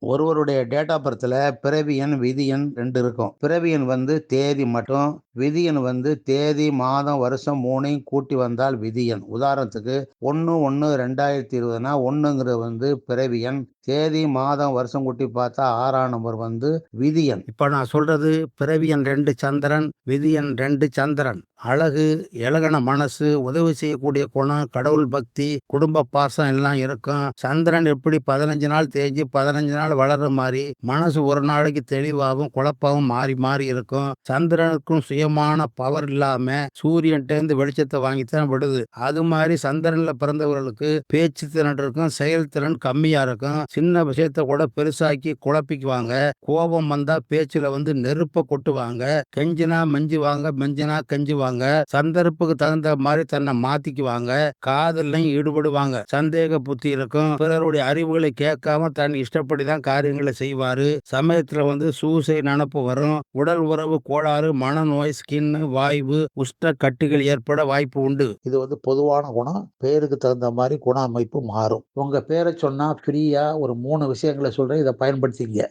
ஒருவருடைய date of பர்த்ல பிறவி எண், விதி எண் 2 இருக்கும். பிறவி எண் வந்து தேதி மட்டும், விதி எண் வந்து தேதி, மாதம், வருஷம் 3யும் கூட்டி வந்தால் விதி எண். உதாரணத்துக்கு 1/1/2020னா 1ங்கிறது வந்து பிறவி எண். தேதி, மாதம், வருஷம் கூட்டி பார்த்தா 6ஆம் நம்பர் வந்து விதி எண். இப்ப நான் சொல்றது பிறவி எண் 2 சந்திரன், விதி எண் 2 சந்திரன். அழகு, இளகன மனசு, உதவி செய்யக்கூடிய குணம், கடவுள் பக்தி, குடும்ப பாசம் எல்லாம் இருக்கும். சந்திரன் எப்படி 15 நாள் தேய்ஞ்சு 15 நாள் வளர்ற மாதிரி மனசு ஒரு நாளைக்கு தெளிவாகவும் குழப்பாவும் மாறி மாறி இருக்கும். சந்திரனுக்கும் சுயமான பவர் இல்லாம சூரியன்ட்ட இருந்து வெளிச்சத்தை வாங்கித்தான் விடுது. அது மாதிரி சந்திரன்ல பிறந்தவர்களுக்கு பேச்சு திறன் இருக்கும், செயல்திறன் கம்மியா இருக்கும். சின்ன விஷயத்த கூட பெருசாக்கி குழப்பிக்குவாங்க. கோபம் வந்தா பேச்சுல வந்து நெருப்ப கொட்டுவாங்க. கெஞ்சினா மெஞ்சுவாங்க, மெஞ்சினா கெஞ்சுவாங்க. சந்தர்ப்புக்கு தகுந்த மாதிரி தன்னை மாத்திக்குவாங்க. காதல்லையும் ஈடுபடுவாங்க. சந்தேக புத்தி இருக்கும். பிறருடைய அறிவுகளை கேட்காம தன் இஷ்டப்படிதான் காரியங்களை செய்வாரு. சமயத்துல வந்து சூசை நினப்பு வரும். உடல் உறவு கோளாறு, மனநோய், ஸ்கின், வாய்வு, உஷ்ட கட்டிகள் ஏற்பட வாய்ப்பு உண்டு. இது வந்து பொதுவான குணம். பேருக்கு தகுந்த மாதிரி குண அமைப்பு மாறும். உங்க பேரை சொன்னா ஃப்ரீயா ஒரு 3 விஷயங்களை சொல்றேன். இதை பயன்படுத்திங்க.